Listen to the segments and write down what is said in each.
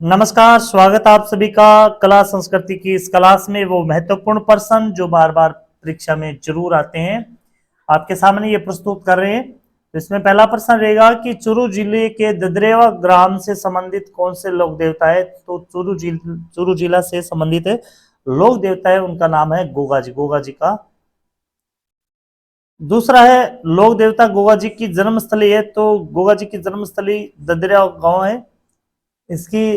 नमस्कार, स्वागत आप सभी का कला संस्कृति की इस क्लास में। वो महत्वपूर्ण प्रश्न जो बार बार परीक्षा में जरूर आते हैं, आपके सामने ये प्रस्तुत कर रहे हैं। तो इसमें पहला प्रश्न रहेगा कि चूरू जिले के ददरेवा ग्राम से संबंधित कौन से लोक देवता है। तो चूरू जिला से संबंधित लोक देवता है, उनका नाम है गोगा जी, गोगा जी का। दूसरा है लोक देवता गोगा जी की जन्मस्थली है, तो गोगा जी की जन्मस्थली ददरेवा गांव है। इसकी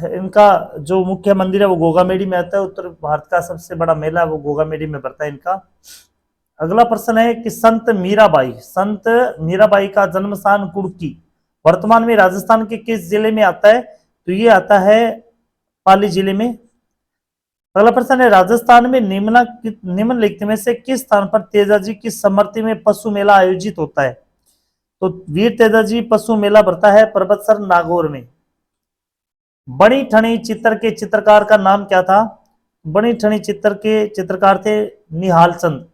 इनका जो मुख्य मंदिर है वो गोगामेडी में आता है। उत्तर भारत का सबसे बड़ा मेला वो गोगामेडी में पड़ता है इनका। अगला प्रश्न है कि संत मीराबाई का जन्म स्थान कुड़की वर्तमान में राजस्थान के किस जिले में आता है। तो ये आता है पाली जिले में। अगला प्रश्न है राजस्थान में निम्नलिखित में से किस स्थान पर तेजाजी की स्मृति में पशु मेला आयोजित होता है। तो वीर तेजाजी पशु मेला बढ़ता है पर्वतसर नागौर में। बड़ी ठनी चित्र के चित्रकार का नाम क्या था। बड़ी ठनी चित्र के चित्रकार थे निहाल चंद।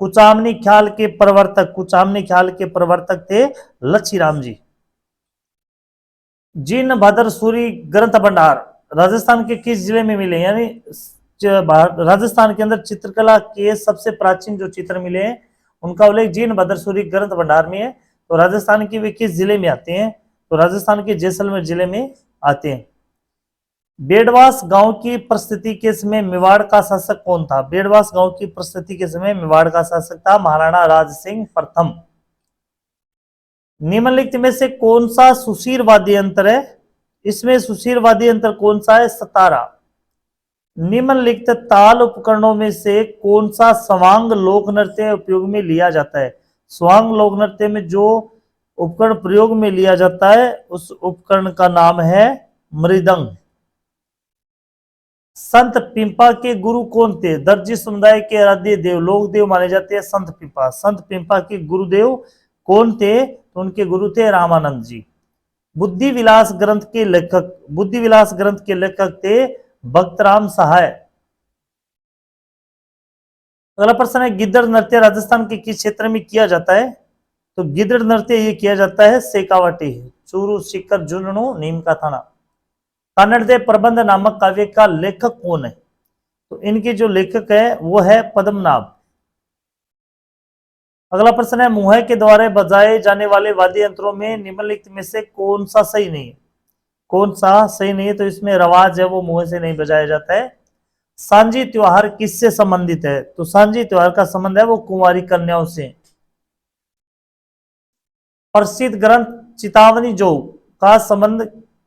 कुचामनी ख्याल के प्रवर्तक थे लच्छीराम जी। जिन भद्र सूरी ग्रंथ भंडार राजस्थान के किस जिले में मिले, यानी राजस्थान के अंदर चित्रकला के सबसे प्राचीन जो चित्र मिले हैं उनका उल्लेख जिन भद्र सूरी ग्रंथ भंडार में है। तो राजस्थान के वे किस जिले में आते हैं। तो राजस्थान के जैसलमेर जिले में आते हैं। बेड़वास गांव की परिस्थिति के समय मेवाड़ का शासक कौन था। बेड़वास गांव की परिस्थिति के समय मेवाड़ का शासक था महाराणा राज सिंह प्रथम। निम्नलिखित में से कौन सा सुशीर वाद्य यंत्र है। इसमें सुशीर वाद्य यंत्र कौन सा है, सतारा। निम्नलिखित ताल उपकरणों में से कौन सा स्वांग लोक नृत्य उपयोग में लिया जाता है। स्वांग लोक नृत्य में जो उपकरण प्रयोग में लिया जाता है उस उपकरण का नाम है मृदंग। संत पिंपा के गुरु कौन थे। दर्जी समुदाय के आराध्य देव लोक देव माने जाते हैं संत पिंपा। संत पिंपा के गुरुदेव कौन थे। तो उनके गुरु थे रामानंद जी। बुद्धि विलास ग्रंथ के लेखक थे भक्तराम सहाय। अगला प्रश्न है गिद्दड़ नृत्य राजस्थान के किस क्षेत्र में किया जाता है। तो गिद्दड़ नृत्य ये किया जाता है शेखावाटी, चूरू, सीकर, झुंझुनू, नीम का थाना। कन्नड़ दे प्रबंध नामक काव्य का लेखक कौन है। तो इनके जो लेखक है वो है पद्मनाभ। अगला प्रश्न है मुहै के द्वारा बजाए जाने वाले वाद्य यंत्रों में निम्नलिखित में से कौन सा सही नहीं है। कौन सा सही नहीं है। तो इसमें रवाज है वो मुहै से नहीं बजाया जाता है। सांझी त्योहार किससे संबंधित है। तो सांझी त्योहार का संबंध है वो कुंवारी कन्याओं से। प्रसिद्ध ग्रंथ चेतावनी जोग का संबंध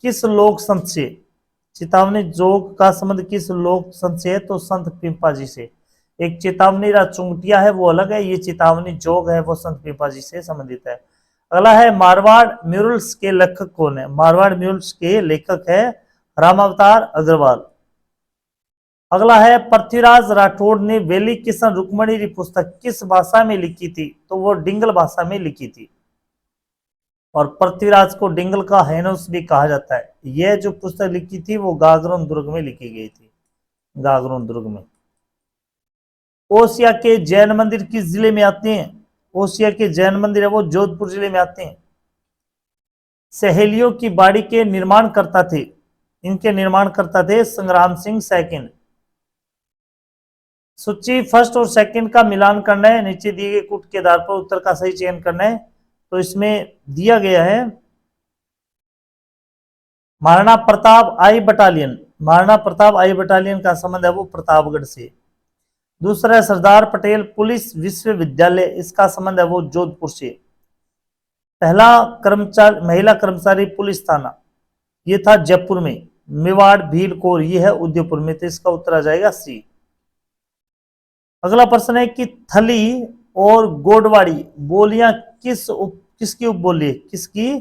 किस लोक संत से। चेतावनी जोग का संबंध किस लोक संत से है। तो संत पिंपा जी से। एक चेतावनी चुंगटिया है वो अलग है, ये चेतावनी जोग है वो संत पिंपा जी से संबंधित है। अगला है मारवाड़ म्यूरल्स के लेखक कौन है। मारवाड़ म्यूरल्स के लेखक है रामावतार अग्रवाल। अगला है पृथ्वीराज राठौड़ ने वेली किशन रुक्मणी पुस्तक किस भाषा में लिखी थी। तो वो डिंगल भाषा में लिखी थी। और पृथ्वीराज को डिंगल का हैनोस भी कहा जाता है। यह जो पुस्तक लिखी थी वो गागरोन दुर्ग में लिखी गई थी, गागरोन दुर्ग में। ओसिया के जैन मंदिर किस जिले में आते हैं। ओसिया के जैन मंदिर है वो जोधपुर जिले में आते हैं। सहेलियों की बाड़ी के निर्माण करता थे, इनके निर्माण करता थे संग्राम सिंह सेकंड। सूची फर्स्ट और सेकंड का मिलान करना है, नीचे दिए गए कूट के आधार पर उत्तर का सही चयन करना है। तो इसमें दिया गया है महाराणा प्रताप आई बटालियन। महाराणा प्रताप आई बटालियन का संबंध है वो प्रतापगढ़ से। दूसरा है सरदार पटेल पुलिस विश्वविद्यालय, इसका संबंध है वो जोधपुर से। पहला महिला कर्मचारी पुलिस थाना ये था जयपुर में। मेवाड़ भीलकोर ये है उदयपुर में। तो इसका उत्तर आ जाएगा सी। अगला प्रश्न है कि थली और गोडवाड़ी बोलियां किसकी उपबोली है। किसकी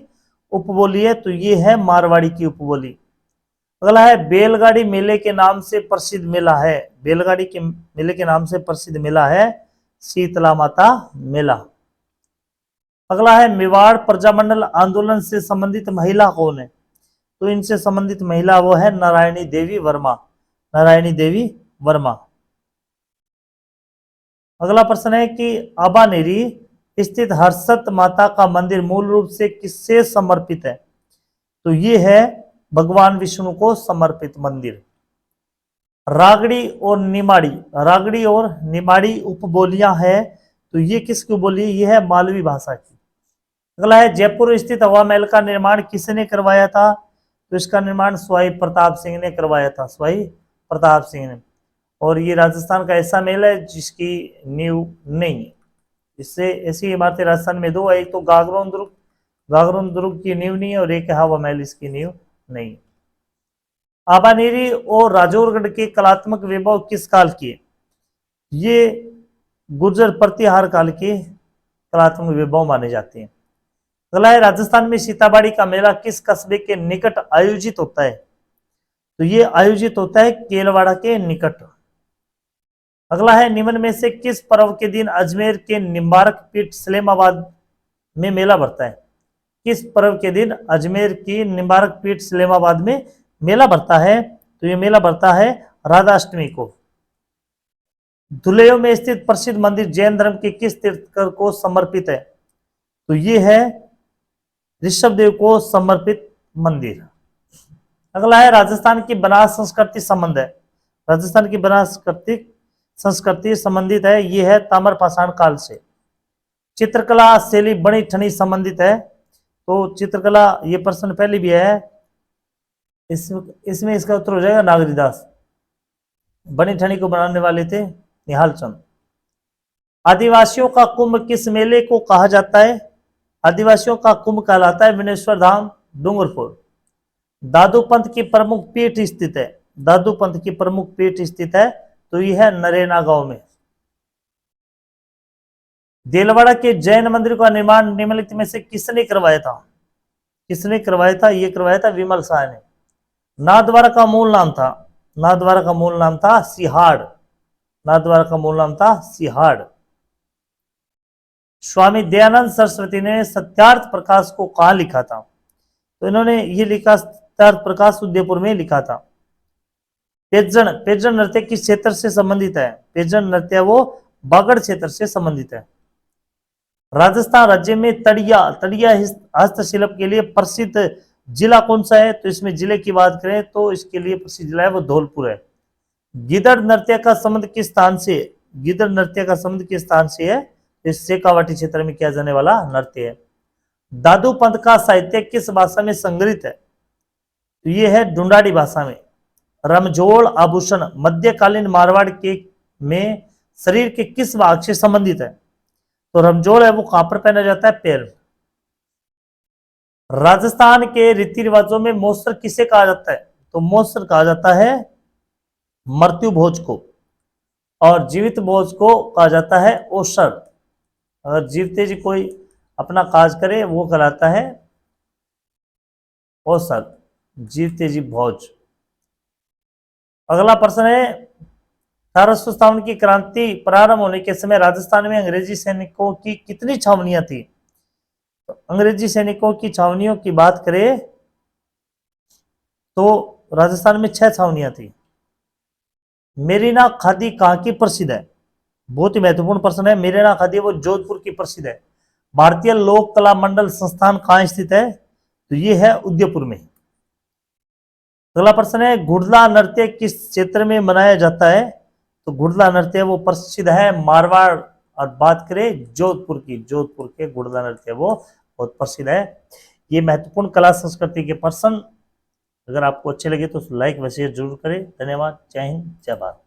उपबोली है। तो ये है मारवाड़ी की उपबोली। अगला है बैलगाड़ी मेले के नाम से प्रसिद्ध मेला है। बैलगाड़ी के मेले के नाम से प्रसिद्ध मेला है शीतला माता मेला। अगला है मेवाड़ प्रजामंडल आंदोलन से संबंधित महिला कौन है। तो इनसे संबंधित महिला वो है नारायणी देवी वर्मा। नारायणी देवी वर्मा। अगला प्रश्न है कि आबानेरी स्थित हर्षत माता का मंदिर मूल रूप से किससे समर्पित है। तो ये है भगवान विष्णु को समर्पित मंदिर। रागड़ी और निमाड़ी, रागड़ी और निमाड़ी उपबोलियां है, तो ये किसकी बोली? ये है मालवी भाषा की। अगला है जयपुर स्थित हवा महल का निर्माण किसने करवाया था? तो इसका निर्माण सवाई प्रताप सिंह ने करवाया था, सवाई प्रताप सिंह ने। और ये राजस्थान का ऐसा महल है जिसकी नींव नहीं है। इससे ऐसी इमारतें राजस्थान में दो है, एक तो गागरोन दुर्ग, गागरोन दुर्ग की नींव नहीं है, और एक है हवा महल, इसकी नींव नहीं। आबानेरी और राजौरगढ़ के कलात्मक वैभव किस काल के? ये गुर्जर प्रतिहार काल के कलात्मक वैभव माने जाते हैं। अगला है राजस्थान में सीताबाड़ी का मेला किस कस्बे के निकट आयोजित होता है? तो ये आयोजित होता है केलवाड़ा के निकट। अगला है निम्न में से किस पर्व के दिन अजमेर के निम्बारक पीठ सलेमाबाद में मेला भरता है? किस पर्व के दिन अजमेर की निम्बारक पीठ सलेमाबाद में मेला भरता है? तो ये मेला भरता है राधाष्टमी को। धुलेयो में स्थित प्रसिद्ध मंदिर जैन धर्म के किस तीर्थंकर को समर्पित है? तो ये है ऋषभदेव को समर्पित मंदिर। अगला है राजस्थान की बनास संस्कृति संबंध है, राजस्थान की बनास संस्कृति संबंधित है, ये है ताम्रपाषाण काल से। चित्रकला शैली बनी ठनी संबंधित है, तो चित्रकला ये प्रश्न पहले भी है, इसमें इसका उत्तर हो जाएगा नागरीदास। बनी ठनी को बनाने वाले थे निहाल चंद। आदिवासियों का कुंभ किस मेले को कहा जाता है? आदिवासियों का कुंभ कहलाता है विनेश्वर धाम डूंगरपुर। दादू पंथ की प्रमुख पीठ स्थित है, दादू पंथ की प्रमुख पीठ स्थित है, तो यह है नरेना गांव में। देलवाड़ा के जैन मंदिर का निर्माण निम्नलिखित में से किसने करवाया था? किसने करवाया था? यह करवाया था विमल शाह ने। नाथद्वारा का मूल नाम था, नाथद्वारा का मूल नाम था सिहाड़, नाथद्वारा का मूल नाम था सिहाड़। स्वामी दयानंद सरस्वती ने सत्यार्थ प्रकाश को कहां लिखा था? तो इन्होंने ये लिखा सत्यार्थ प्रकाश उदयपुर में लिखा था। पेजन, पेजन नृत्य किस क्षेत्र से संबंधित है? पेजन नृत्य वो बागड़ क्षेत्र से संबंधित है। राजस्थान राज्य में तड़िया, तड़िया हस्तशिल्प के लिए प्रसिद्ध जिला कौन सा है? तो इसमें जिले की बात करें तो इसके लिए प्रसिद्ध जिला है वो धौलपुर है। गिदड़ नृत्य का संबंध किस स्थान से? गिदड़ नृत्य का संबंध किस स्थान से है? इस शेखावाटी क्षेत्र में किया जाने वाला नृत्य है। दादू पंथ का साहित्य किस भाषा में संग्रहित है? तो ये है ढूंढाड़ी भाषा में। रमझोल आभूषण मध्यकालीन मारवाड़ के में शरीर के किस भाग से संबंधित है? तो रमझोल है वो कहां पर पहना जाता है? पैर में। राजस्थान के रीति रिवाजों में मौसर किसे कहा जाता है? तो मौसर कहा जाता है मृत्यु भोज को, और जीवित भोज को कहा जाता है ओसर। अगर जीवते जी कोई अपना काज करे वो कहलाता है ओसर, जीवते जी भोज। अगला प्रश्न है 1857 की क्रांति प्रारंभ होने के समय राजस्थान में अंग्रेजी सैनिकों की कितनी छावनियां थी? तो अंग्रेजी सैनिकों की छावनियों की बात करें तो राजस्थान में 6 छावनियां थी। मेरीना खादी कहाँ की प्रसिद्ध है? बहुत ही महत्वपूर्ण प्रश्न है। मेरीना खादी वो जोधपुर की प्रसिद्ध है। भारतीय लोक कला मंडल संस्थान कहाँ स्थित है? तो ये है उदयपुर में। अगला प्रश्न है घुड़ला नृत्य किस क्षेत्र में मनाया जाता है? तो घुड़ला नृत्य वो प्रसिद्ध है मारवाड़, और बात करें जोधपुर की, जोधपुर के घुड़ला नृत्य वो बहुत प्रसिद्ध है। ये महत्वपूर्ण कला संस्कृति के प्रश्न अगर आपको अच्छे लगे तो लाइक व शेयर जरूर करें। धन्यवाद। जय हिंद, जय भारत।